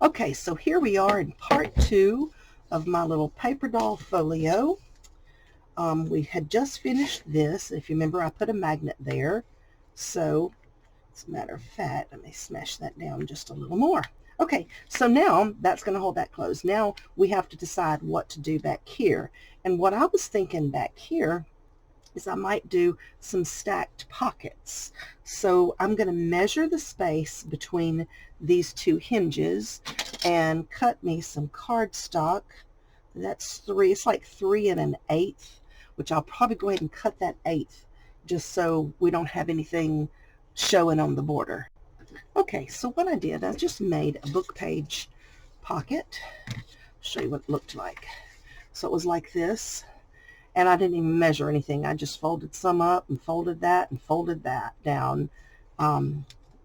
Okay, so here we are in part 2 of my little paper doll folio. We had just finished this. If you remember, I put a magnet there. So, as a matter of fact, let me smash that down just a little more. Okay, so now that's going to hold that closed. Now we have to decide what to do back here. And what I was thinking back here is I might do some stacked pockets. So I'm going to measure the space between these two hinges and cut me some cardstock. That's 3, it's like 3 1/8, which I'll probably go ahead and cut that 1/8 just so we don't have anything showing on the border. Okay, so what I did, I just made a book page pocket. I'll show you what it looked like. So it was like this. And I didn't even measure anything. I just folded some up and folded that down.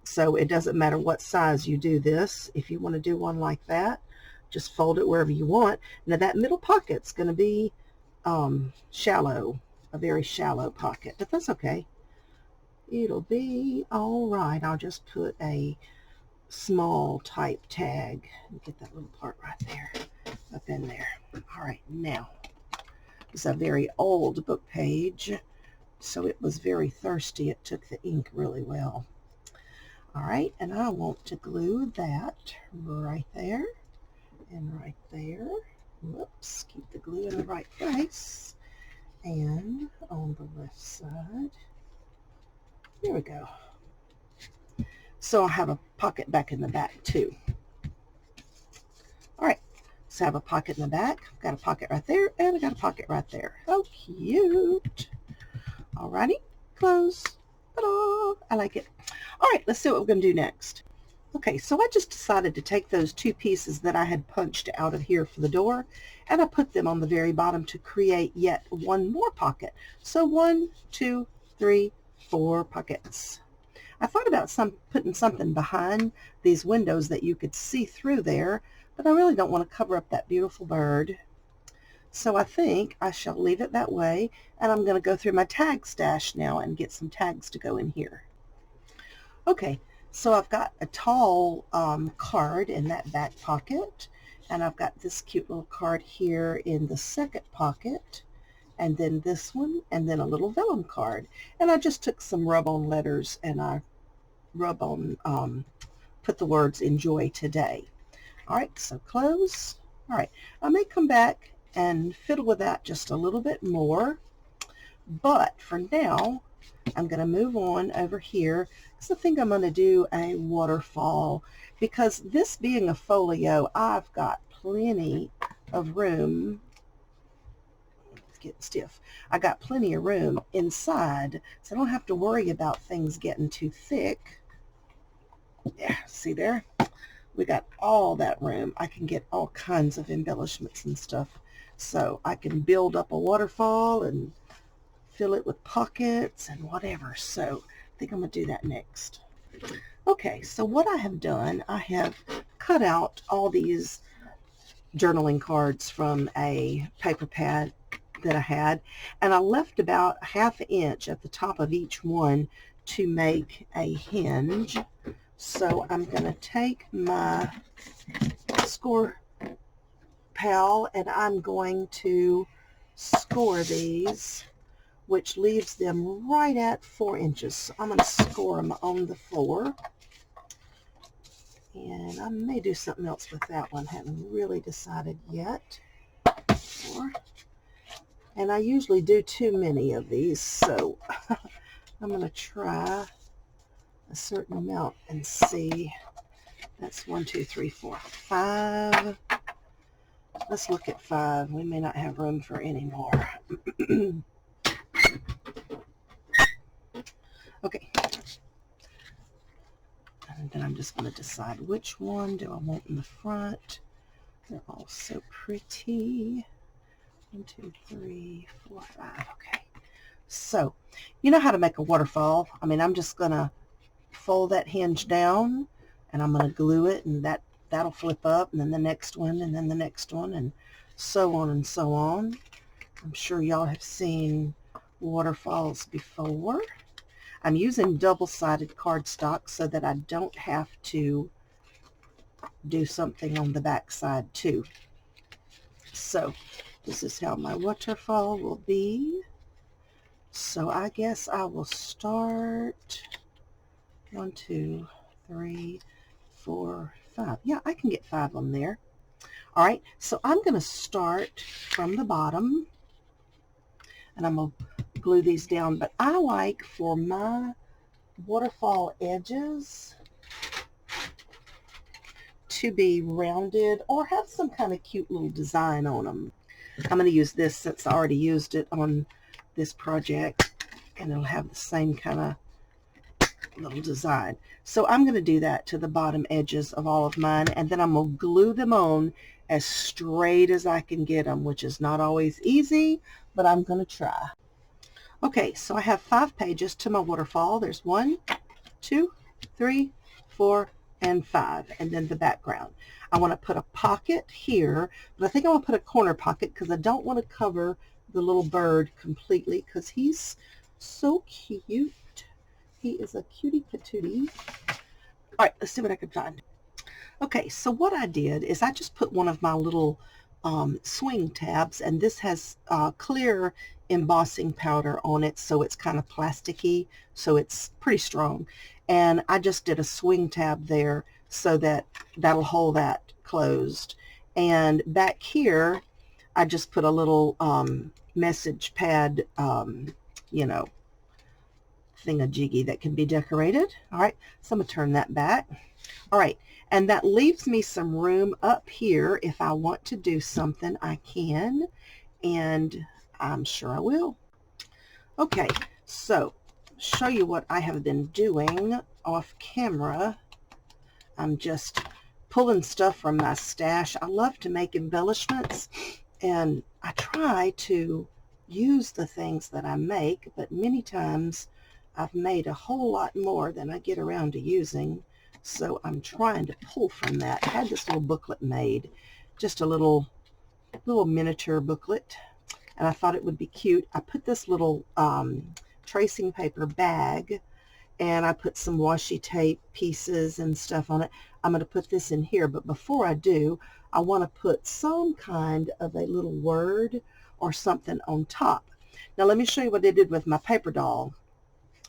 So it doesn't matter what size you do this. If you want to do one like that, just fold it wherever you want. Now that middle pocket's going to be shallow, a very shallow pocket, but that's okay. It'll be all right. I'll just put a small type tag and get that little part right there, up in there. All right, now. It's a very old book page, so it was very thirsty. It took the ink really well. All right, and I want to glue that right there and right there. Whoops, keep the glue in the right place. And on the left side, there we go. So I'll have a pocket back in the back too. All right. So I have a pocket in the back. I've got a pocket right there, and I got a pocket right there. How cute. Alrighty, close. Ta-da! I like it. All right, let's see what we're going to do next. Okay, so I just decided to take those two pieces that I had punched out of here for the door, and I put them on the very bottom to create yet one more pocket. So 1, 2, 3, 4 pockets. I thought about putting something behind these windows that you could see through there, but I really don't want to cover up that beautiful bird. So I think I shall leave it that way, and I'm going to go through my tag stash now and get some tags to go in here. Okay, so I've got a tall card in that back pocket, and I've got this cute little card here in the second pocket, and then this one, and then a little vellum card. And I just took some rub-on letters and I put the words "Enjoy Today." All right, so close. All right, I may come back and fiddle with that just a little bit more, but for now, I'm going to move on over here because I think I'm going to do a waterfall, because this being a folio, I've got plenty of room. It's getting stiff. I got plenty of room inside, so I don't have to worry about things getting too thick. Yeah, see there? We got all that room. I can get all kinds of embellishments and stuff. So I can build up a waterfall and fill it with pockets and whatever. So I think I'm going to do that next. Okay, so what I have done, I have cut out all these journaling cards from a paper pad that I had, and I left about 1/2 inch at the top of each one to make a hinge. So I'm going to take my score pal and I'm going to score these, which leaves them right at 4 inches. So I'm going to score them on the floor. And I may do something else with that one. Haven't really decided yet. And I usually do too many of these, so I'm going to try a certain amount and see. That's 1, 2, 3, 4, 5. Let's look at 5. We may not have room for any more. Okay. And then I'm just going to decide which one do I want in the front. They're all so pretty. 1, 2, 3, 4, 5. Okay. So, you know how to make a waterfall. I mean, I'm just going to fold that hinge down, and I'm going to glue it, and that'll flip up, and then the next one, and then the next one, and so on and so on. I'm sure y'all have seen waterfalls before. I'm using double-sided cardstock so that I don't have to do something on the back side too. So this is how my waterfall will be. So I guess I will start 1, 2, 3, 4, 5. Yeah, I can get 5 on there. All right, so I'm going to start from the bottom, and I'm going to glue these down. But I like for my waterfall edges to be rounded or have some kind of cute little design on them. I'm going to use this since I already used it on this project, and it'll have the same kind of little design. So I'm going to do that to the bottom edges of all of mine, and then I'm going to glue them on as straight as I can get them, which is not always easy, but I'm going to try. Okay, so I have 5 pages to my waterfall. There's 1, 2, 3, 4, and 5, and then the background. I want to put a pocket here, but I think I want to put a corner pocket because I don't want to cover the little bird completely because he's so cute. He is a cutie patootie. All right, let's see what I can find. Okay, so what I did is I just put one of my little swing tabs, and this has clear embossing powder on it, so it's kind of plasticky, so it's pretty strong. And I just did a swing tab there so that that'll hold that closed. And back here, I just put a little message pad, you know, thingamajiggy that can be decorated. All right, so I'm going to turn that back. All right, and that leaves me some room up here. If I want to do something, I can, and I'm sure I will. Okay, so show you what I have been doing off camera. I'm just pulling stuff from my stash. I love to make embellishments, and I try to use the things that I make, but many times I've made a whole lot more than I get around to using. So I'm trying to pull from that. I had this little booklet made, just a little miniature booklet, and I thought it would be cute. I put this little tracing paper bag, and I put some washi tape pieces and stuff on it. I'm going to put this in here, but before I do, I want to put some kind of a little word or something on top. Now let me show you what I did with my paper doll.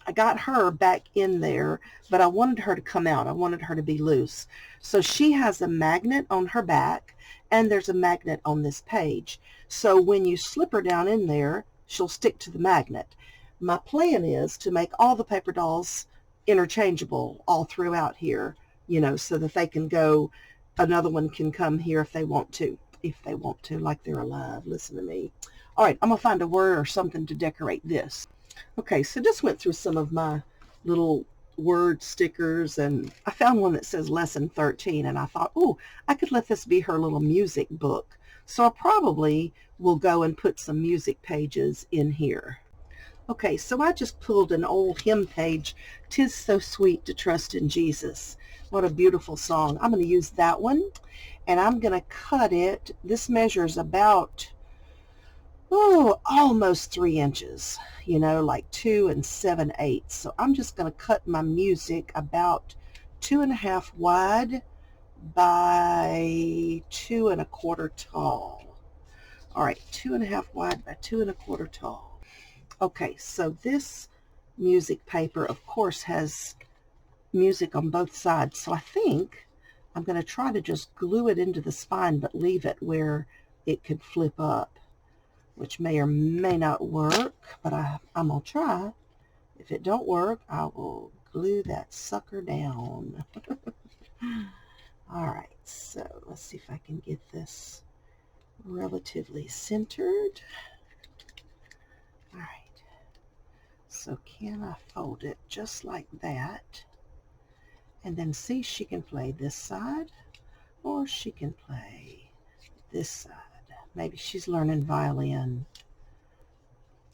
I got her back in there, but I wanted her to come out. I wanted her to be loose. So she has a magnet on her back, and there's a magnet on this page. So when you slip her down in there, she'll stick to the magnet. My plan is to make all the paper dolls interchangeable all throughout here, you know, so that they can go, another one can come here if they want to, like they're alive. Listen to me. All right, I'm going to find a word or something to decorate this. Okay, so just went through some of my little word stickers, and I found one that says lesson 13, and I thought, oh, I could let this be her little music book. So I probably will go and put some music pages in here. Okay, so I just pulled an old hymn page, "'Tis So Sweet to Trust in Jesus." What a beautiful song. I'm going to use that one, and I'm going to cut it. This measures about, almost 3 inches, you know, like 2 7/8. So I'm just going to cut my music about 2.5 wide by 2 1/4 tall. All right, 2.5 wide by 2 1/4 tall. Okay, so this music paper, of course, has music on both sides. So I think I'm going to try to just glue it into the spine, but leave it where it could flip up, which may or may not work, but I'm going to try. If it don't work, I will glue that sucker down. All right, so let's see if I can get this relatively centered. All right, so can I fold it just like that? And then see, she can play this side, or she can play this side. Maybe she's learning violin.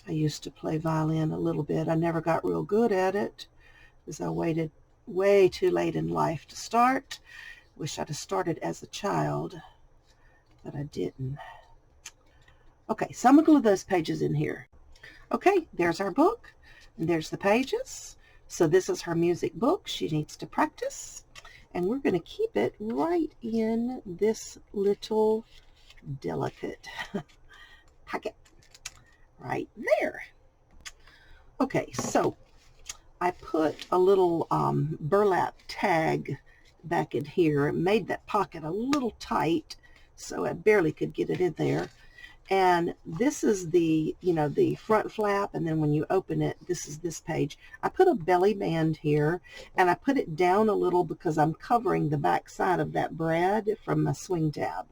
I used to play violin a little bit. I never got real good at it because I waited way too late in life to start. Wish I'd have started as a child, but I didn't. Okay, so I'm going to glue those pages in here. Okay, there's our book, and there's the pages. So this is her music book. She needs to practice. And we're going to keep it right in this little delicate pocket right there. Okay, so I put a little burlap tag back in here. It made that pocket a little tight, so I barely could get it in there. And this is the, the front flap, and then when you open it, this is this page. I put a belly band here, and I put it down a little because I'm covering the back side of that brad from my swing tab.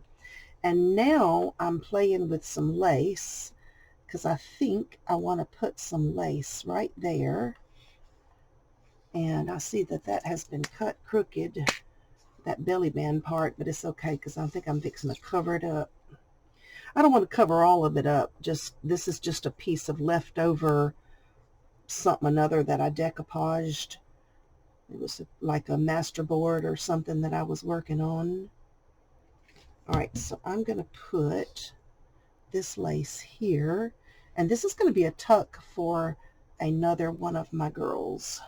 And now I'm playing with some lace, because I think I want to put some lace right there. And I see that that has been cut crooked, that belly band part, but it's okay because I think I'm fixing to cover it up. I don't want to cover all of it up. This is just a piece of leftover something another that I decoupaged. It was like a master board or something that I was working on. All right, so I'm going to put this lace here, and this is going to be a tuck for another one of my girls,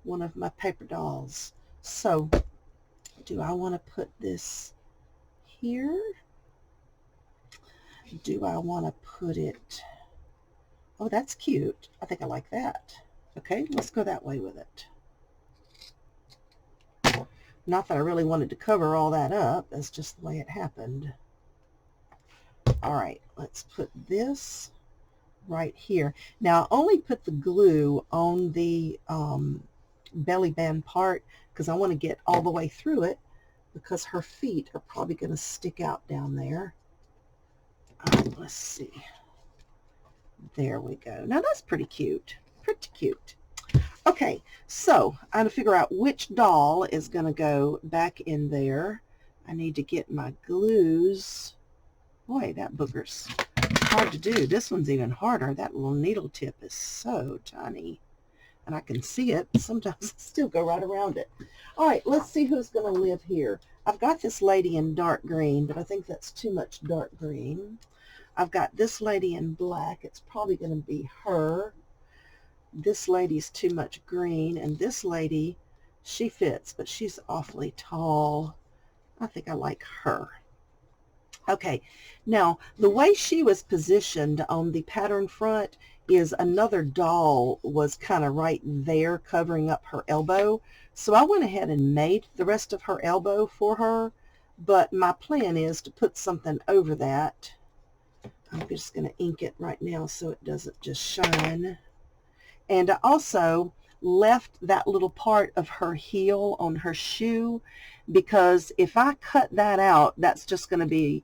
one of my paper dolls. So do I want to put this here? Do I want to put it? Oh, that's cute. I think I like that. Okay, let's go that way with it. Not that I really wanted to cover all that up. That's just the way it happened. All right, let's put this right here. Now, I only put the glue on the belly band part because I want to get all the way through it, because her feet are probably going to stick out down there. Let's see. There we go. Now that's pretty cute. Pretty cute. Okay, so I have to figure out which doll is going to go back in there. I need to get my glues. Boy, that booger's hard to do. This one's even harder. That little needle tip is so tiny. And I can see it. Sometimes I still go right around it. All right, let's see who's going to live here. I've got this lady in dark green, but I think that's too much dark green. I've got this lady in black. It's probably going to be her. This lady's too much green, and this lady, she fits, but she's awfully tall. I think I like her. Okay, now the way she was positioned on the pattern front is another doll was kind of right there covering up her elbow. So I went ahead and made the rest of her elbow for her, but my plan is to put something over that. I'm just going to ink it right now so it doesn't just shine. And I also left that little part of her heel on her shoe, because if I cut that out, that's just going to be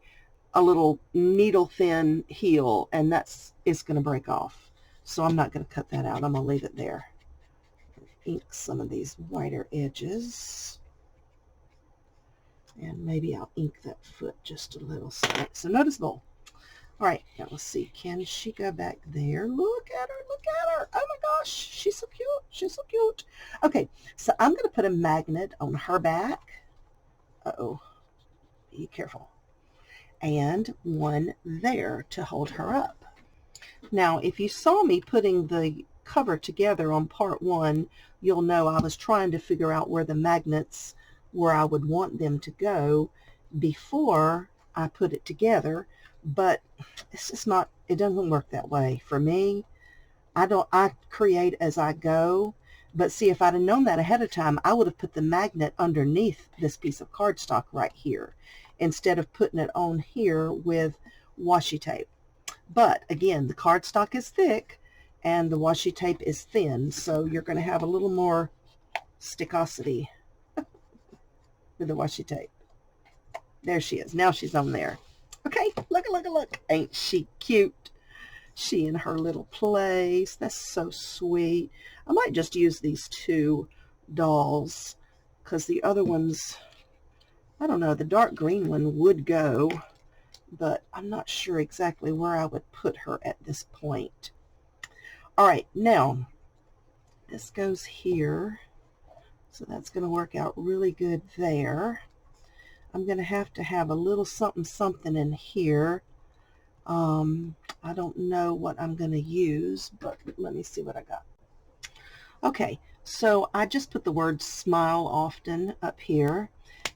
a little needle thin heel, and it's going to break off. So I'm not going to cut that out. I'm going to leave it there. Ink some of these whiter edges. And maybe I'll ink that foot just a little so it's so noticeable. All right, now let's see. Can she go back there? Look at her, look at her. Oh my gosh, she's so cute. She's so cute. Okay, so I'm going to put a magnet on her back. Uh-oh, be careful. And one there to hold her up. Now, if you saw me putting the cover together on part one, you'll know I was trying to figure out where the magnets, where I would want them to go before I put it together. But it's just not, it doesn't work that way for me. I create as I go. But see, if I'd have known that ahead of time, I would have put the magnet underneath this piece of cardstock right here, instead of putting it on here with washi tape. But again, the cardstock is thick and the washi tape is thin, so you're going to have a little more stickosity with the washi tape. There she is. Now she's on there. Okay, look, look, look. Ain't she cute? She in her little place. That's so sweet. I might just use these two dolls because the other ones, I don't know, the dark green one would go, but I'm not sure exactly where I would put her at this point. All right, now this goes here, so that's going to work out really good there. I'm going to have a little something something in here. I don't know what I'm going to use, but let me see what I got. Okay, So I just put the word smile often up here,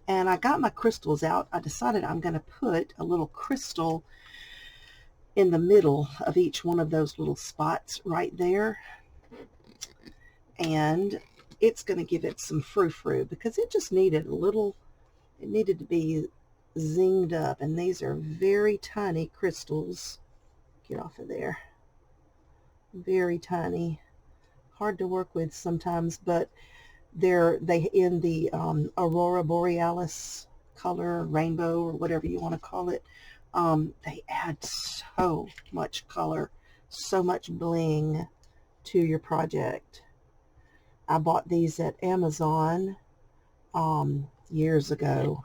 and I got my crystals out. I decided I'm going to put a little crystal in the middle of each one of those little spots right there, and it's going to give it some frou-frou because it just needed a little, it needed to be zinged up, and these are very tiny crystals. Get off of there. Very tiny, hard to work with sometimes, but they in the Aurora Borealis color, rainbow, or whatever you want to call it. They add so much color, so much bling to your project. I bought these at Amazon years ago.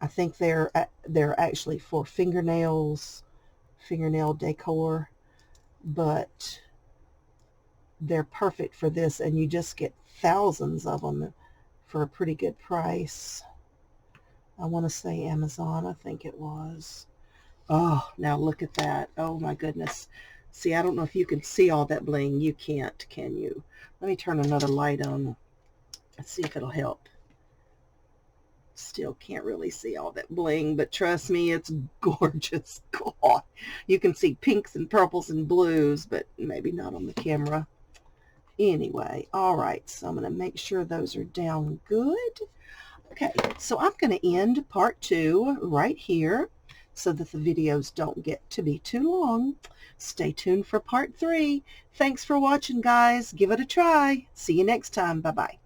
I think they're actually for fingernails, fingernail decor, but they're perfect for this, and you just get thousands of them for a pretty good price. I want to say Amazon, I think it was. Oh, now look at that. Oh my goodness. See, I don't know if you can see all that bling. You can't, can you? Let me turn another light on. Let's see if it'll help. Still can't really see all that bling, but trust me, it's gorgeous. God, you can see pinks and purples and blues, but maybe not on the camera. Anyway, all right, so I'm going to make sure those are down good. Okay, so I'm going to end part 2 right here so that the videos don't get to be too long. Stay tuned for part 3. Thanks for watching, guys. Give it a try. See you next time. Bye-bye.